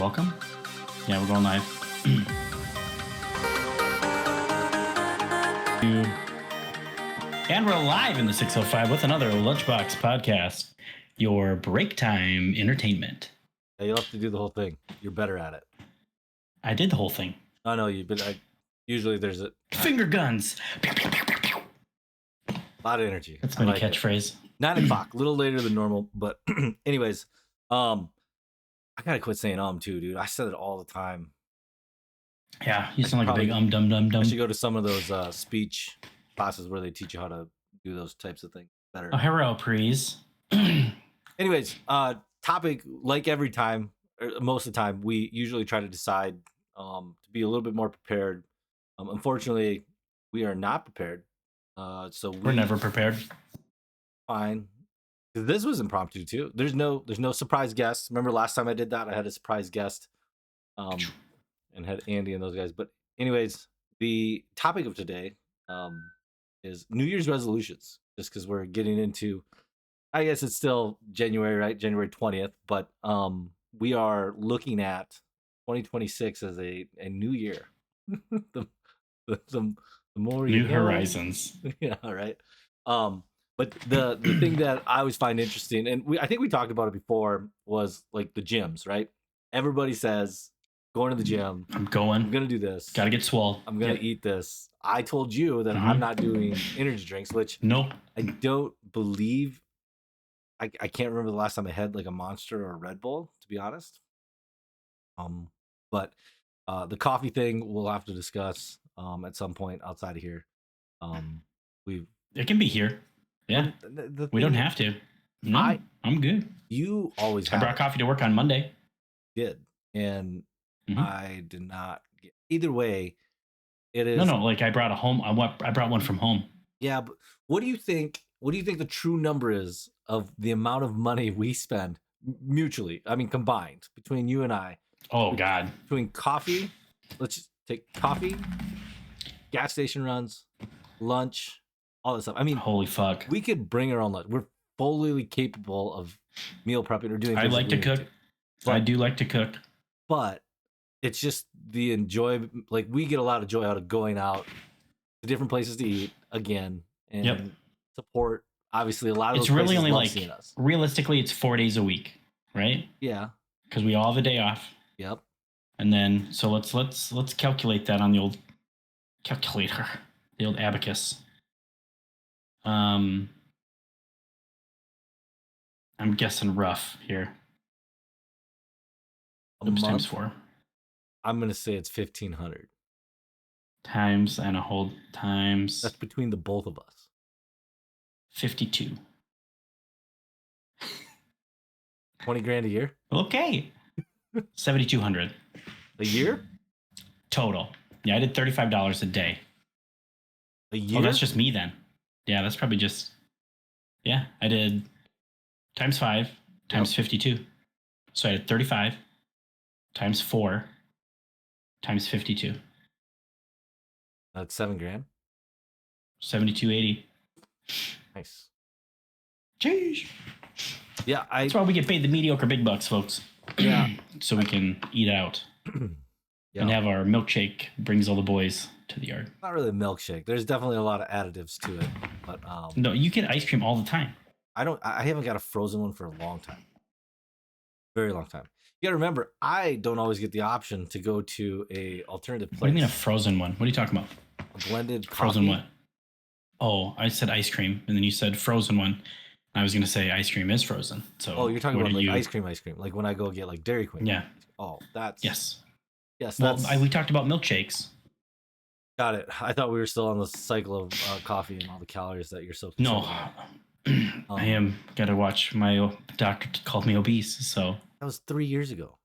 Welcome. Yeah, we're going live. And we're live in the 605 with another Lunchbox podcast, your break time entertainment. Yeah, you'll have to do the whole thing. You're better at it. I did the whole thing. I know you, but usually there's a Finger guns. lot of energy. That's my catchphrase. 9 o'clock, a little later than normal, but anyways, I gotta quit saying too, dude. I said it all the time. Yeah, you sound like a big dum dum. I should go to some of those speech classes where they teach you how to do those types of things better. Oh, hello, please. Anyways, topic like every time, or most of the time, we usually try to decide to be a little bit more prepared. Unfortunately, we are not prepared. So we're never prepared. Fine. This was impromptu too. There's no surprise guest. Remember last time I did that? I had a surprise guest, and had Andy and those guys. But anyways, the topic of today is New Year's resolutions. Just because we're getting into, I guess it's still January, right? January 20th, but we are looking at 2026 as a new year. the more new horizons. Yeah, right. But the thing that I always find interesting, and I think we talked about it before, was like the gyms, right? Everybody says going to the gym. I'm gonna do this. Gotta get swole. I'm gonna eat this. I told you that I'm not doing energy drinks, which I don't believe. I can't remember the last time I had like a Monster or a Red Bull, to be honest. But the coffee thing we'll have to discuss at some point outside of here. It can be here. Yeah, we don't have to. No, I'm good. You always. I brought coffee to work on Monday. Did and I did not. Either way, it is. No. Like I brought I brought one from home. Yeah, but what do you think? What do you think the true number is of the amount of money we spend mutually? I mean, combined between you and I. Oh God! Between coffee, let's just take coffee, gas station runs, lunch. All this stuff. I mean, holy fuck. We could bring our own lunch. We're fully capable of meal prepping or doing. I like to cook. I do like to cook, but it's just the enjoy. Like we get a lot of joy out of going out to different places to eat again and support. Obviously, a lot of it's those really only like us. Realistically, it's 4 days a week, right? Yeah, because we all have a day off. Yep. And then so let's calculate that on the old calculator, the old abacus. I'm guessing rough here. Oops, times 4. I'm gonna say it's 1,500 times and a whole times. That's between the both of us. 52. 20 grand a year. Okay. 7,200 a year total. Yeah, I did $35 a day. A year. Oh, that's just me then. Yeah, that's probably just. Yeah, I did times 5 times 52. So I did 35 times 4 times 52. That's 7 grand. 7,280. Nice. Jeez. Yeah, that's why we get paid the mediocre big bucks, folks. Yeah. So we can eat out and have our milkshake brings all the boys to the yard. Not really a milkshake. There's definitely a lot of additives to it, but no, you get ice cream all the time. I haven't got a frozen one for a long time. Very long time. You gotta remember, I don't always get the option to go to a alternative place. What do you mean a frozen one? What are you talking about? A blended coffee. Frozen what? Oh, I said ice cream, and then you said frozen one. I was gonna say ice cream is frozen. So you're talking about like ice cream, like when I go get like Dairy Queen. Yeah. Oh, that's yes. Well, we talked about milkshakes. Got it. I thought we were still on the cycle of coffee and all the calories that you're so. No, I am. Got to watch. My doctor called me obese, so that was 3 years ago.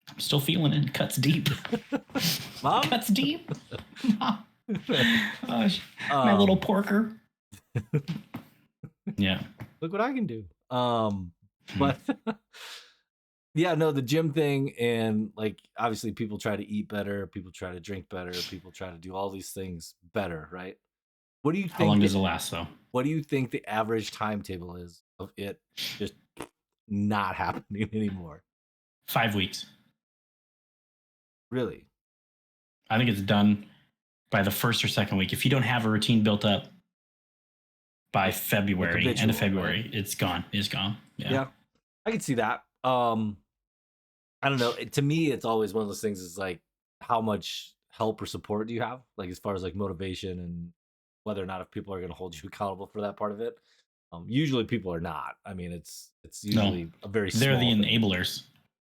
I'm still feeling it. Cuts deep. Mom? Cuts deep. Mom. Gosh, my little porker. Yeah. Look what I can do. But yeah, no, the gym thing, and like obviously people try to eat better, people try to drink better, people try to do all these things better, right? What do you think? How long does it last though? What do you think the average timetable is of it just not happening anymore? 5 weeks. Really? I think it's done by the first or second week. If you don't have a routine built up by Like February, end of habitual, right? February, it's gone. It's gone. Yeah. Yeah, I can see that. I don't know. To me, it's always one of those things. Is like how much help or support do you have, like as far as like motivation and whether or not if people are going to hold you accountable for that part of it. Usually, people are not. I mean, it's No, usually a very they're the small thing. enablers.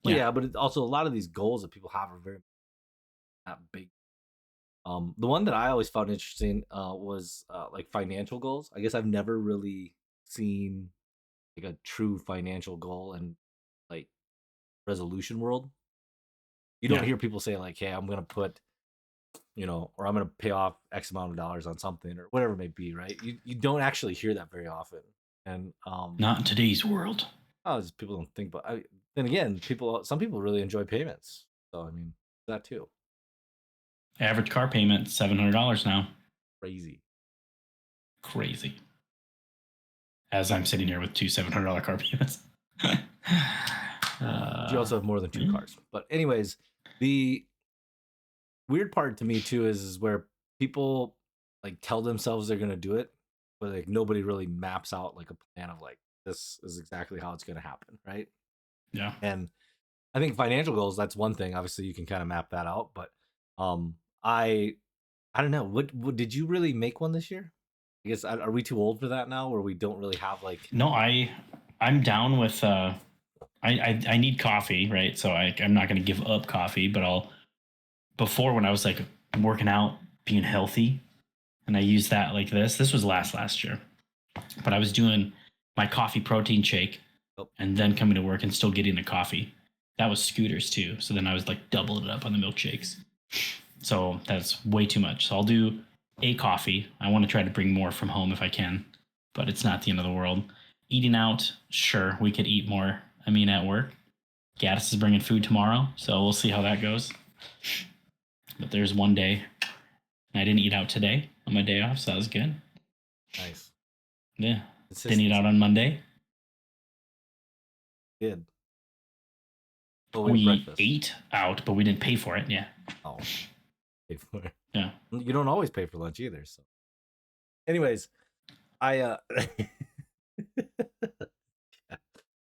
Well, Yeah. yeah, but it's also a lot of these goals that people have are very not big. The one that I always found interesting was like financial goals. I guess I've never really seen like a true financial goal and like resolution world. You don't Yeah. hear people say like, "Hey, I'm gonna put, or I'm gonna pay off X amount of dollars on something or whatever it may be." Right? You don't actually hear that very often, and Not in today's world. people don't think about. Then again, some people really enjoy payments, so I mean that too. Average car payment $700 now. Crazy. Crazy. As I'm sitting here with two $700 car payments. But you also have more than two Yeah. cars. But anyways, the weird part to me too is where people like tell themselves they're gonna do it, but like nobody really maps out like a plan of like this is exactly how it's gonna happen, right? Yeah. And I think financial goals, that's one thing. Obviously, you can kind of map that out, but um, I I don't know. What did you really make one this year? I guess are we too old for that now, where we don't really have like No, I'm down with I need coffee, right? So I'm not gonna give up coffee, but I'll before when I was like working out, being healthy, and I used that like this was last year. But I was doing my coffee protein shake oh, and then coming to work and still getting the coffee. That was scooters too. So then I was like doubling it up on the milkshakes. So that's way too much. So I'll do a coffee. I want to try to bring more from home if I can, but it's not the end of the world. Eating out, sure, we could eat more. I mean, at work, Gaddis is bringing food tomorrow, so we'll see how that goes. But there's one day I didn't eat out today on my day off, so that was good. nice. Yeah, didn't eat out on Monday. Good. Oh, we had We breakfast. ate out, but we didn't pay for it. Yeah, Oh, pay for it. yeah. You don't always pay for lunch either. So, anyways, I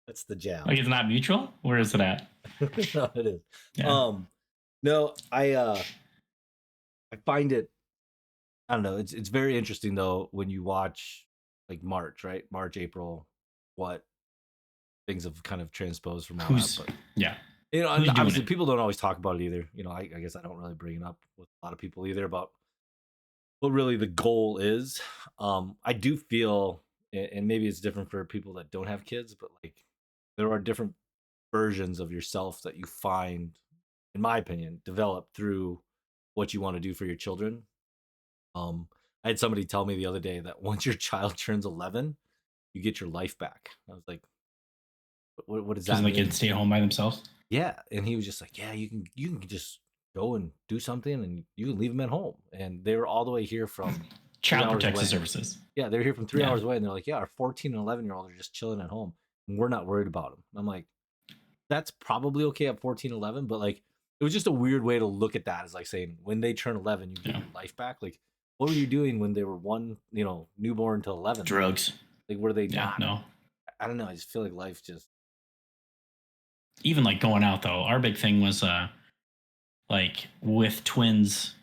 that's the jam. Like it's not mutual. Where is it at? No, it is. Yeah. No, I find it. I don't know. It's very interesting though when you watch like March, right? March, April, what things have kind of transposed from all Who's that. But yeah? and Who's doing obviously it? people don't always talk about it either. I guess I don't really bring it up with a lot of people either about what really the goal is. I do feel, and maybe it's different for people that don't have kids, but like there are different versions of yourself that you find, in my opinion, develop through what you want to do for your children. I had somebody tell me the other day that once your child turns 11, you get your life back. I was like, what does Because that they can mean? stay home by themselves. Yeah, and he was just like, yeah, you can just go and do something, and you can leave them at home. And they were all the way here from three Child hours Protective away. Services. Yeah, they're here from 3 hours Yeah. away, and they're like, yeah, our 14 and 11-year-old are just chilling at home, and we're not worried about them. I'm like, that's probably okay at 14, 11, but like, it was just a weird way to look at that. As like saying when they turn 11, you get Yeah. your life back. Like, what were you doing when they were one, newborn to 11? Drugs. Like, were they Yeah. not? No. I don't know. I just feel like life just. Even like going out though, our big thing was like with twins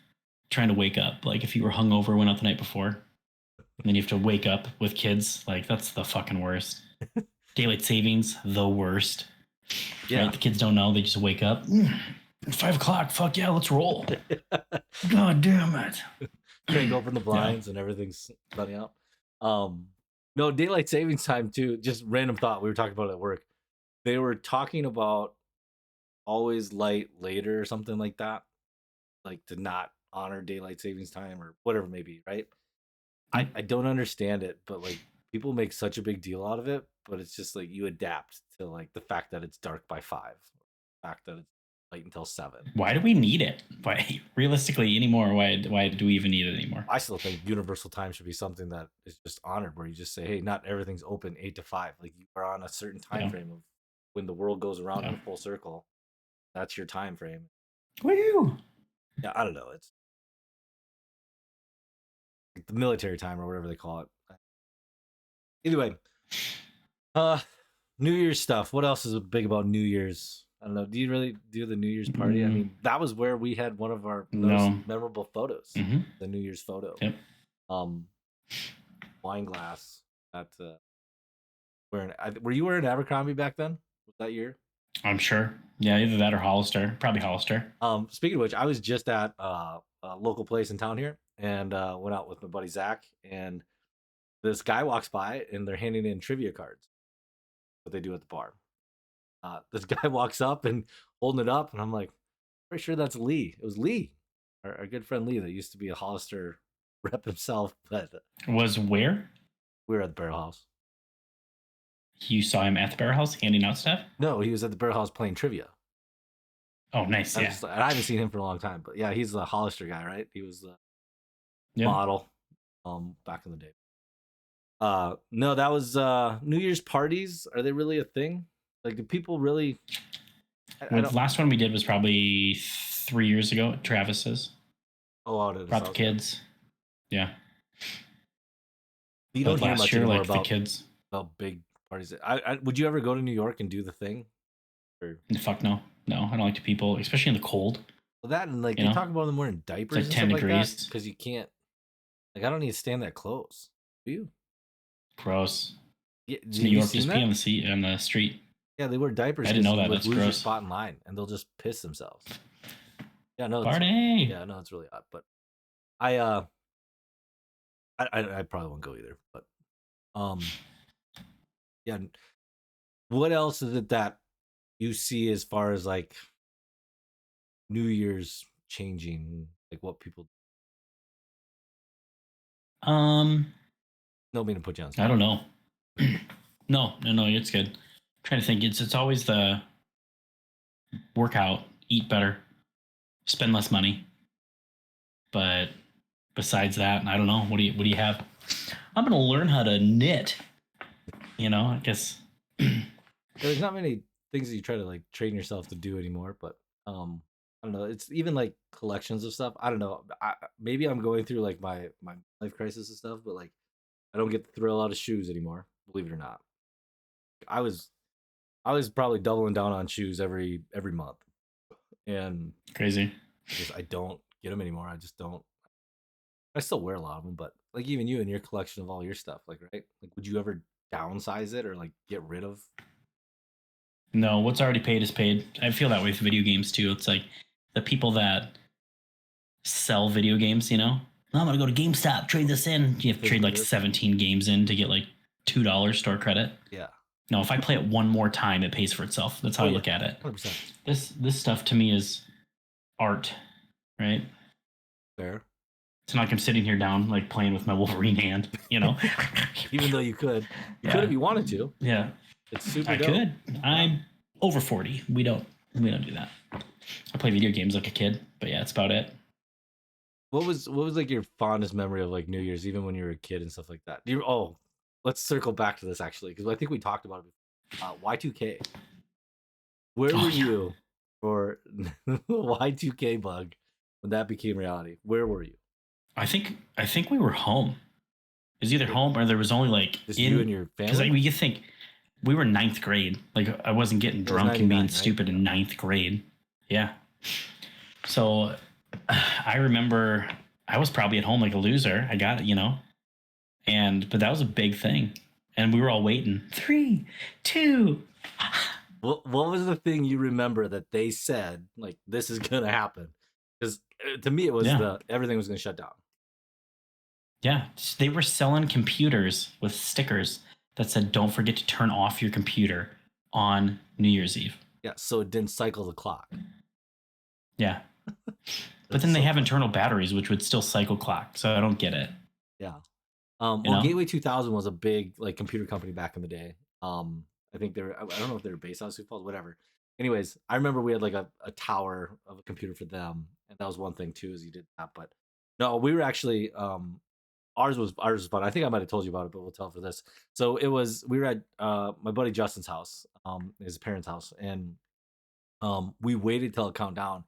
trying to wake up. Like if you were hungover, went out the night before, and then you have to wake up with kids. Like that's the fucking worst. Daylight savings, the worst. Yeah. Right? The kids don't know. They just wake up. 5 o'clock. Fuck yeah, let's roll. God damn it. Crank open the Yeah. blinds and everything's sunny out. No, daylight savings time too. Just random thought. We were talking about it at work. They were talking about always light later or something like that, like to not honor daylight savings time or whatever it may be, right? I don't understand it, but like people make such a big deal out of it, but it's just like you adapt to like the fact that it's dark by 5, the fact that it's light until 7. Why do we need it? Why realistically anymore? Why do we even need it anymore? I still think universal time should be something that is just honored, where you just say, hey, not everything's open 8 to 5. Like you are on a certain time Yeah. frame of when the world goes around Yeah. in a full circle. That's your time frame. Woo! Yeah, I don't know. It's like the military time or whatever they call it. Either way, uh, New Year's stuff. What else is big about New Year's? I don't know. Do you really do the New Year's party? I Mm, mean, that was where we had one of our most no. memorable photos. Mm-hmm. The New Year's photo. Yep. Um, wine glass at wearing. Were you wearing Abercrombie back then? Was that year? I'm sure. Yeah, either that or Hollister. Probably Hollister. Speaking of which, I was just at a local place in town here, and went out with my buddy Zach, and this guy walks by, and they're handing in trivia cards. What they do at the bar. This guy walks up and holding it up, and I'm like, pretty sure that's Lee. It was Lee, our good friend Lee, that used to be a Hollister rep himself, but Was where? we were at the Barrel House. You saw him at the Bear House handing out stuff? No, he was at the Barrel House playing trivia. Oh, nice. Yeah. And I haven't seen him for a long time, but yeah, he's the Hollister guy, right? He was the Yep. model back in the day. No, that was New Year's parties. Are they really a thing? Like, do people really? The last one we did was probably 3 years ago at Travis's. Oh, out of Brought the kids. Yeah. You don't hear much anymore about the kids. About big parties. Would you ever go to New York and do the thing? Or fuck no, no, I don't like to people, especially in the cold. Well, that and like they talk about them wearing diapers. It's like 10 degrees because you can't. Like, I don't need to stand that close. Do you? Gross. Yeah, it's New York. Just pee on the street. Yeah, they wear diapers. I didn't know that. That's gross. Your spot in line, and they'll just piss themselves. Yeah, no. Party. Yeah, no, it's really odd. But I probably won't go either. But yeah. What else is it that you see as far as like New Year's changing, like what people? No mean to put you on spot. I don't know. no, it's good. I'm trying to think. It's always the workout, eat better, spend less money. But besides that, I don't know. What do you have? I'm gonna learn how to knit. I guess. There's not many things that you try to like train yourself to do anymore, but I don't know. It's even like collections of stuff. I don't know. Maybe I'm going through like my life crisis and stuff, but like I don't get the thrill out of shoes anymore. Believe it or not, I was probably doubling down on shoes every month, and crazy. I don't get them anymore. I just don't. I still wear a lot of them, but like even you and your collection of all your stuff, like right, like would you ever downsize it or like get rid of? No, what's already paid is paid. I feel that way with video games too. It's like the people that sell video games, I'm gonna go to GameStop, trade this in. You have to trade like 17 games in to get like $2 store credit. Yeah. No, if I play it one more time, it pays for itself. That's how I look at it. 100%. This stuff to me is art, right? Fair. It's not like I'm sitting here down like playing with my Wolverine hand, Even though you could if you wanted to. Yeah. It's super I dope. could. I'm over 40. We don't do that. I play video games like a kid, but yeah, that's about it. What was like your fondest memory of like New Year's, even when you were a kid and stuff like that? Let's circle back to this actually, because I think we talked about it before. Y2K. Where were you for Y2K bug when that became reality? Where were you? I think we were home. It was either home or there was only like just you and your family. Because you think we were 9th grade. Like I wasn't getting drunk and being stupid in 9th grade. Yeah. So I remember I was probably at home like a loser. I got it, but that was a big thing. And we were all waiting. 3, 2. What was the thing you remember that they said, like, this is going to happen? Because to me, it was everything was going to shut down. Yeah. They were selling computers with stickers that said, don't forget to turn off your computer on New Year's Eve. Yeah. So it didn't cycle the clock. Yeah. But then they have internal batteries, which would still cycle clock. So I don't get it. Yeah. Well, Gateway 2000 was a big like computer company back in the day. I think I don't know if they were based out of Sioux Falls, whatever. Anyways, I remember we had like a tower of a computer for them. And that was one thing too, is you did that. But no, we were actually, ours was fun. I think I might have told you about it, but we'll tell for this. So we were at my buddy Justin's house, his parents' house. And we waited till it count down.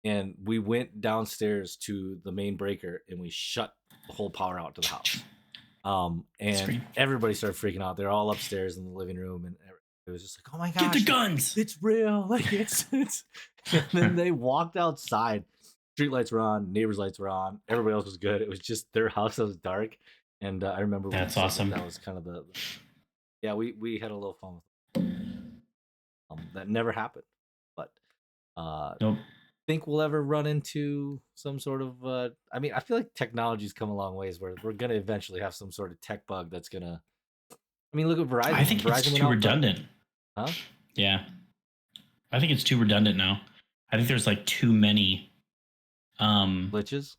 and we went downstairs to the main breaker and we shut the whole power out to the house. And Scream. everybody started freaking out. They're all upstairs in the living room, and it was just like, "Oh my gosh, Get the guns! It's real!" Like it's. And then they walked outside. Street lights were on, neighbors' lights were on. Everybody else was good. It was just their house that was dark. And I remember That's awesome. that was kind of yeah. We had a little fun with that never happened, but Nope. think we'll ever run into some sort of I mean, I feel like technology's come a long ways where we're gonna eventually have some sort of tech bug that's gonna, I mean, look at Verizon. I think Verizon it's too redundant. Huh? Yeah. I think it's too redundant now. I think there's like too many glitches.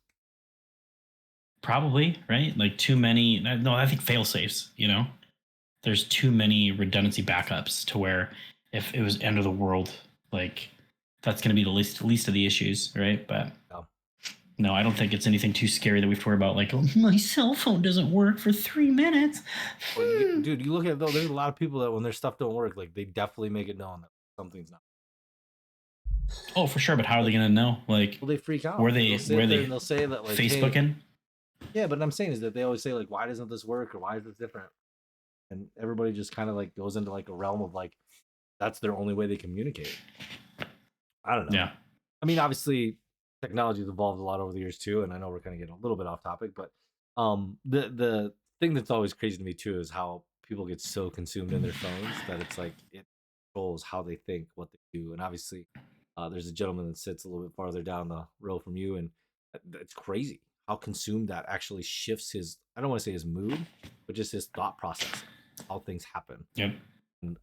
Probably, right? Like too many. No, I think fail safes, you know? There's too many redundancy backups to where if it was end of the world, like that's going to be the least of the issues, right? But no, I don't think it's anything too scary that we have to worry about. Like, oh, my cell phone doesn't work for 3 minutes. Well, dude, you look at it though. There's a lot of people that when their stuff don't work, like they definitely make it known that something's not. Oh, for sure. But how are they going to know? Like, well, they freak out. Where they they'll say that like Facebooking. Hey, yeah, but I'm saying is that they always say like, why doesn't this work or why is this different? And everybody just kind of like goes into like a realm of like that's their only way they communicate. I don't know. Yeah. I mean, obviously, technology has evolved a lot over the years too, and I know we're kind of getting a little bit off topic, but the thing that's always crazy to me too is how people get so consumed in their phones that it's like it controls how they think, what they do, and obviously, there's a gentleman that sits a little bit farther down the row from you, and it's crazy how consumed that actually shifts his. I don't want to say his mood, but just his thought process, how things happen. Yep. And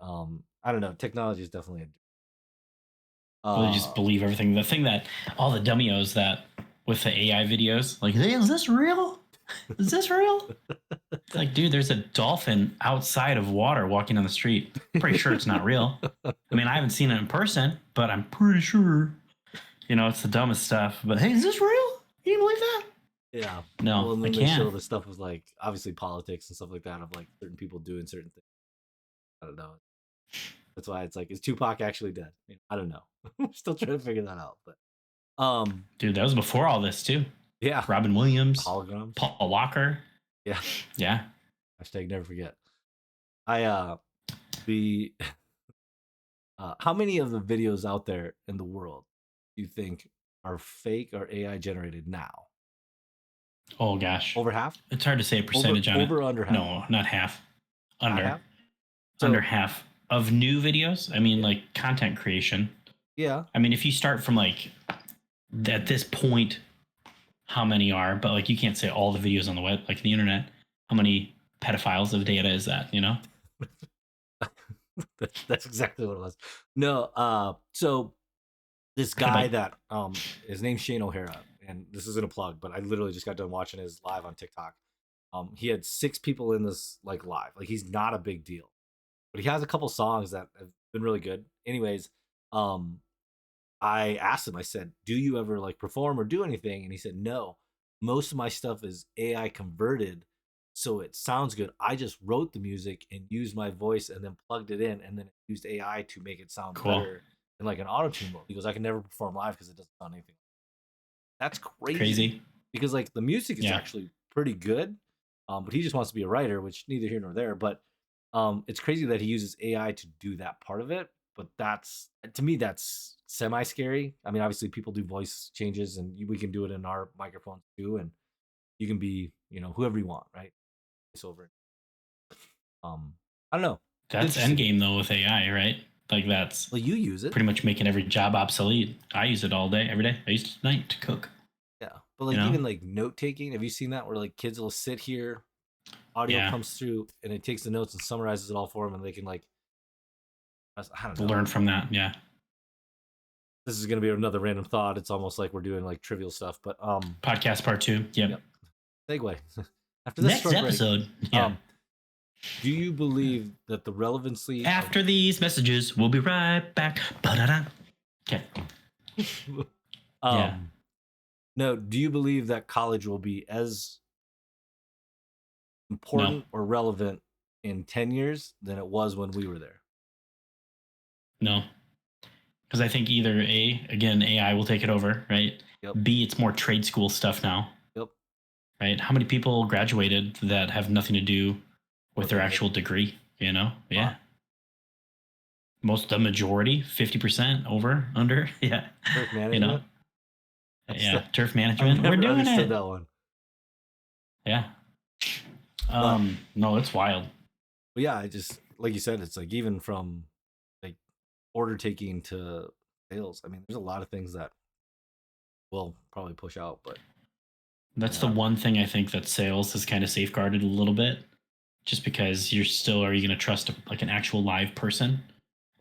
I don't know. Technology is definitely they just believe everything. The thing that all the dummios that with the AI videos, like, hey, is this real? Is this real? It's like, dude, there's a dolphin outside of water walking on the street. I'm pretty sure it's not real. I mean, I haven't seen it in person, but I'm pretty sure. You know, it's the dumbest stuff. But hey, is this real? You can believe that? Yeah. No, well, and then I they can't. show the stuff was like obviously politics and stuff like that of like certain people doing certain things. I don't know. That's why it's like, is Tupac actually dead? I don't know. I'm still trying to figure that out. But dude, that was before all this too. Yeah. Robin Williams, holograms, Paul Walker. Yeah. Yeah. Hashtag never forget. The how many of the videos out there in the world do you think are fake or AI generated now? Oh gosh, over half. It's hard to say a percentage on over it. Under half. No, not half. Under. Not half? Under half of new videos. I mean, like content creation. Yeah. I mean, if you start from like at this point, how many are? But like you can't say all the videos on the web, like the internet. How many pedophiles of data is that? You know. That's exactly what it was. No. So this guy that his name's Shane O'Hara, and this isn't a plug, but I literally just got done watching his live on TikTok. He had 6 people in this like live. Like he's not a big deal, but he has a couple songs that have been really good. Anyways, I asked him. I said, "Do you ever like perform or do anything?" And he said, "No. Most of my stuff is AI converted, so it sounds good. I just wrote the music and used my voice and then plugged it in and then used AI to make it sound better in like an auto-tune mode." He goes, "I can never perform live because it doesn't sound anything." That's crazy. Because like the music is actually pretty good, but he just wants to be a writer, which neither here nor there. But it's crazy that he uses AI to do that part of it. But that's, to me, that's semi-scary. I mean, obviously people do voice changes and we can do it in our microphones too, and you can be, whoever you want, right? It's over. I don't know. That's endgame though with AI, right? Like that's, well, you use it pretty much making every job obsolete. I use it all day, every day. I use it tonight to cook. Yeah, but like even like note taking, have you seen that where like kids will sit here, audio comes through, and it takes the notes and summarizes it all for them, and they can like, I don't know, learn from that. Yeah. This is gonna be another random thought. It's almost like we're doing like trivial stuff, but podcast part 2. Yep. Segue. After this next episode. Yeah. Do you believe that the relevancy after these messages, we'll be right back. Ba-da-da. Okay. No, do you believe that college will be as important or relevant in 10 years than it was when we were there? No. Because I think either again, AI will take it over, right? Yep. B, it's more trade school stuff now, Yep. right? How many people graduated that have nothing to do with What their they did. actual degree? You know, yeah. Wow. The majority, 50% over, under, yeah. Turf You know, management. yeah. Turf I've management, we're never doing understood it. that one. Yeah. But No, it's wild. yeah, I just like you said, it's like even from like order taking to sales. I mean, there's a lot of things that will probably push out, but That's the yeah, one thing I think that sales has kind of safeguarded a little bit, just because you're still, are you going to trust like an actual live person,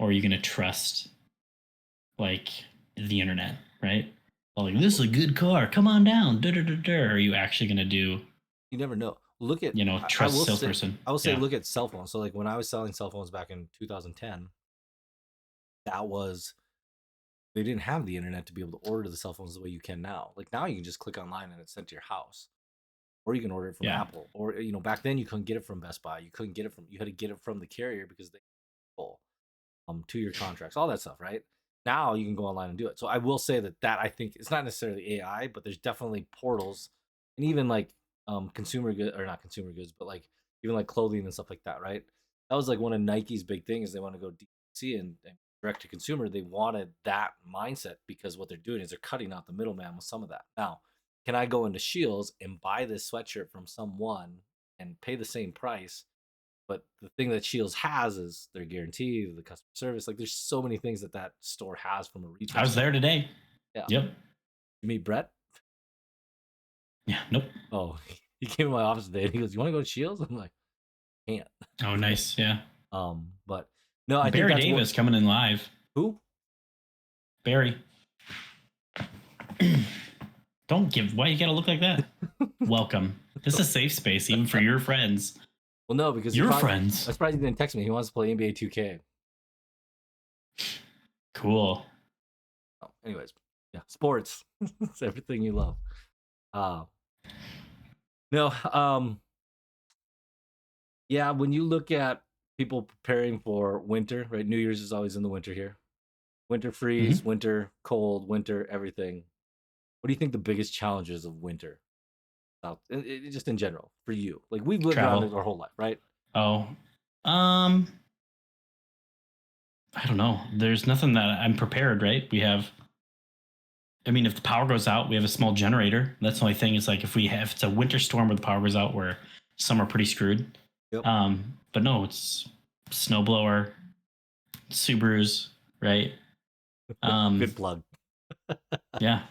or are you going to trust like the internet, right? Well, like, this is a good car, come on down. Da, da, da, da. Are you actually going to do, you never know. Look at I trust will say salesperson? I will say, Yeah. look at cell phones. So like when I was selling cell phones back in 2010, that was they didn't have the internet to be able to order the cell phones the way you can now. Like now you can just click online and it's sent to your house. Or you can order it from Yeah. Apple. Or back then you couldn't get it from Best Buy. You had to get it from the carrier because they full 2-year contracts, all that stuff, right? Now you can go online and do it. So I will say that I think it's not necessarily AI, but there's definitely portals and even like consumer good or not consumer goods, but like even like clothing and stuff like that, right? That was like one of Nike's big things. They want to go DC and direct to consumer. They wanted that mindset because what they're doing is they're cutting out the middleman with some of that. Now, can I go into Shields and buy this sweatshirt from someone and pay the same price? But the thing that Shields has is their guarantee, the customer service. Like, there's so many things that store has from a I retail was there standpoint. today. Yeah. Yep. You meet Brett? Yeah. Nope. Oh, he came in my office today and he goes, "You want to go to Shields?" I'm like, "Can't." Oh, nice. Yeah. But no, I think Barry that's what. Davis coming in live. Who? Barry. Don't give. Why you gotta look like that? Welcome. This is a safe space, even for your friends. Well, no, because Your I friends. was surprised he didn't text me. He wants to play NBA 2K. Cool. Oh, anyways, yeah, sports. It's everything you love. Uh, no, yeah, when you look at people preparing for winter, right? New Year's is always in the winter here. Winter freeze, Mm-hmm. winter cold, winter everything. What do you think the biggest challenges of winter? Just in general for you, like we've lived around Travel. it our whole life, right? Oh. Um. I don't know. There's nothing that I'm prepared. Right. We have. I mean, if the power goes out, we have a small generator. That's the only thing. Is like if it's a winter storm where the power goes out, where some are pretty screwed. Yep. But no, it's snowblower, Subarus, right? Good plug. Yeah.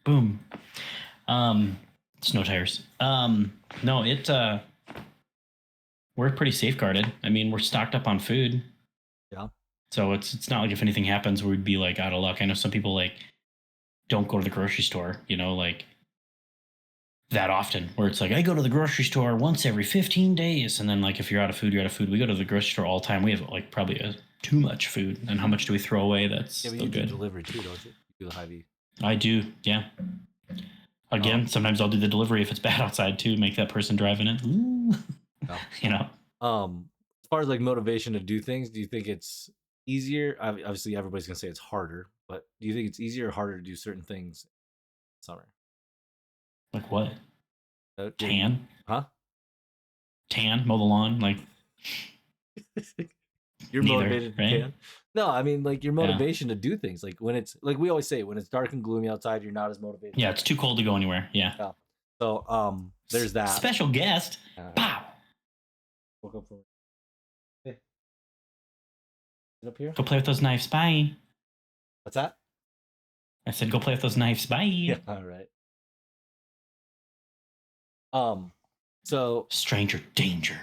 Boom. Snow tires. No, we're pretty safeguarded. I mean, we're stocked up on food. Yeah. So it's not like if anything happens, we'd be like out of luck. I know some people like don't go to the grocery store, like that often, where it's like I go to the grocery store once every 15 days. And then like if you're out of food, you're out of food. We go to the grocery store all the time. We have like probably too much food. And how much do we throw away? That's Yeah, but still you do good. delivery too, don't you? You do the Hy-Vee. I do. Yeah. Again, sometimes I'll do the delivery if it's bad outside too, make that person driving it. Ooh. Yeah. As far as like motivation to do things, do you think it's easier? Obviously, everybody's gonna say it's harder, but do you think it's easier or harder to do certain things in summer? Like what? Getting, Tan? huh? Tan? Mow the lawn? Like You're neither, motivated to right? tan. No, I mean like your Yeah. motivation to do things. Like when it's like we always say, when it's dark and gloomy outside, you're not as motivated. Yeah, it's too cold to go anywhere. Yeah. Yeah. So there's that. Special guest. Pow. Woke up from. Hey, sit up here. Go play with those knives. Bye. What's that? I said go play with those knives. Bye. Yeah. All right. So Stranger danger.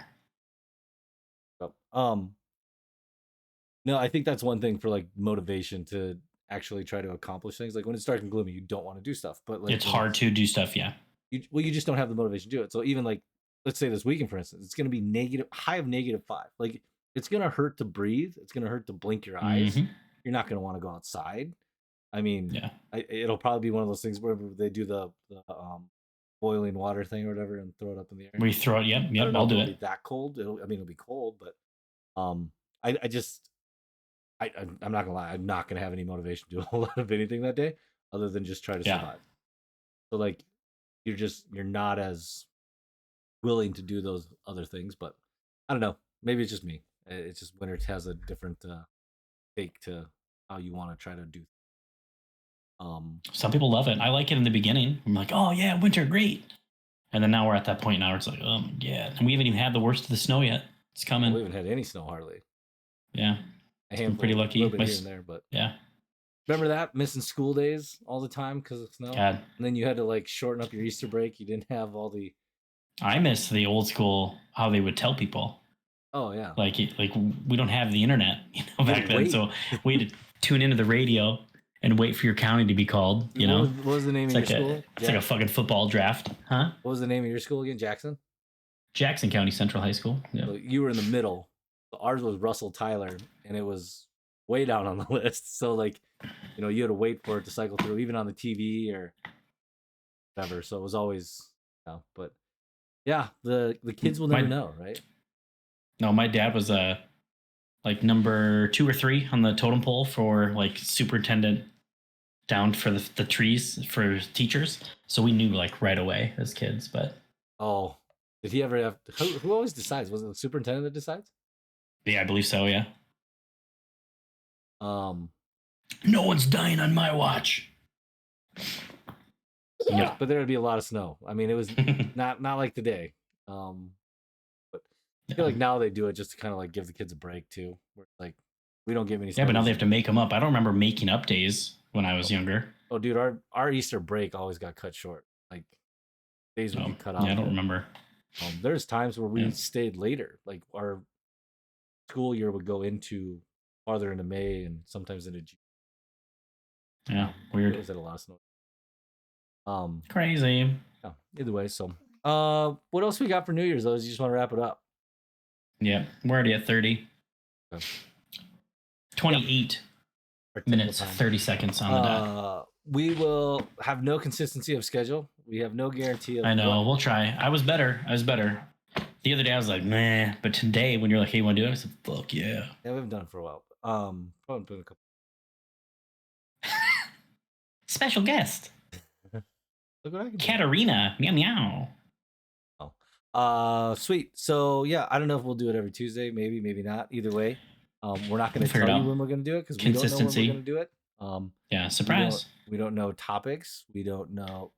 um no, I think that's one thing for like motivation to actually try to accomplish things. Like when it's dark and gloomy, you don't want to do stuff, but like It's hard to do stuff. Yeah. you just don't have the motivation to do it. So even like let's say this weekend, for instance, it's going to be high of -5. Like it's going to hurt to breathe. It's going to hurt to blink your eyes. Mm-hmm. You're not going to want to go outside. I mean, Yeah. It'll probably be one of those things where they do the boiling water thing or whatever and throw it up in the air. We throw it. Yep. I Yep. don't know I'll if do it'll be it. that cold. It'll be cold, but I just I'm not gonna lie, I'm not gonna have any motivation to do a whole lot of anything that day other than just try to survive. So like you're not as willing to do those other things, but I don't know. Maybe it's just me. It's just winter has a different take to how you want to try to do. Some people love it. I like it in the beginning. I'm like, oh yeah, winter, great. And then now we're at that point now where it's like, oh yeah, and we haven't even had the worst of the snow yet. It's coming. We haven't had any snow hardly. Yeah, I'm pretty lucky. A little bit here and there, but yeah. Remember that missing school days all the time because of snow? God. And then you had to like shorten up your Easter break. You didn't have all the. I miss the old school how they would tell people. Oh yeah. Like we don't have the internet, back then, so we had to tune into the radio and wait for your county to be called. What was the name of your school? It's like a fucking football draft, huh? What was the name of your school again? Jackson County Central High School. Yeah. So you were in the middle. Ours was Russell Tyler, and it was way down on the list. So like, you had to wait for it to cycle through, even on the TV or whatever. So it was always, but yeah, the kids will never know, right? No, my dad was like number 2 or 3 on the totem pole for like superintendent down for the trees for teachers. So we knew like right away as kids. But did he ever have? Who always decides? Was it the superintendent that decides? Yeah, I believe so. Yeah. No one's dying on my watch. Yeah, but there would be a lot of snow. I mean, it was not like today. But I feel like now they do it just to kind of like give the kids a break too. Where like we don't get many. Yeah, but now they have to make them up. I don't remember making up days when I was younger. Oh, dude, our Easter break always got cut short. Like days would be cut off. Yeah, I don't remember. There's times where we stayed later. Like our school year would go into farther into May and sometimes into June. Yeah, weird. It was at a lot of snow. Crazy. Yeah, either way, so what else we got for New Year's though? You just want to wrap it up? Yeah, we're already at 30. Okay. 28 minutes, 30 seconds on the dot. We will have no consistency of schedule. We have no guarantee of. I know. We'll try. I was better. The other day I was like, meh. But today, when you're like, hey, you want to do it? I said, fuck yeah. Yeah, we haven't done it for a while. Probably been a couple. Special guest. Look what I can do. Katarina. Meow meow. Oh. Sweet. So yeah, I don't know if we'll do it every Tuesday. Maybe not. Either way, we're not going to tell you when we're going to do it because we don't know when we're going to do it. Yeah, surprise. We don't know topics. We don't know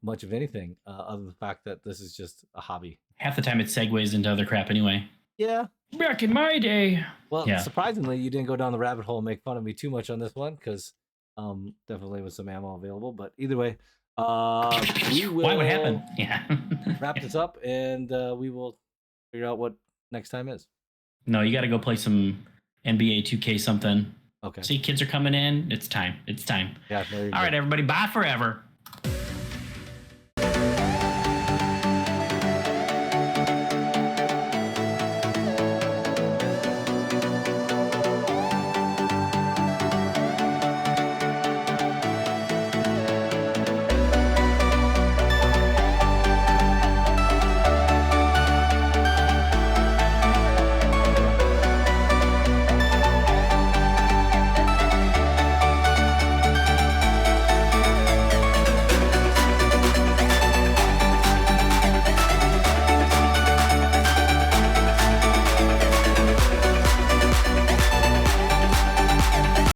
much of anything other than the fact that this is just a hobby. Half the time it segues into other crap anyway. Yeah. Back in my day. Well, surprisingly, you didn't go down the rabbit hole and make fun of me too much on this one because definitely was some ammo available. But either way, we will. Why would happen? Yeah. Wrap this up and we will figure out what next time is. No, you got to go play some NBA 2K something. Okay. See, kids are coming in. It's time. Yeah. All right, everybody. Bye forever.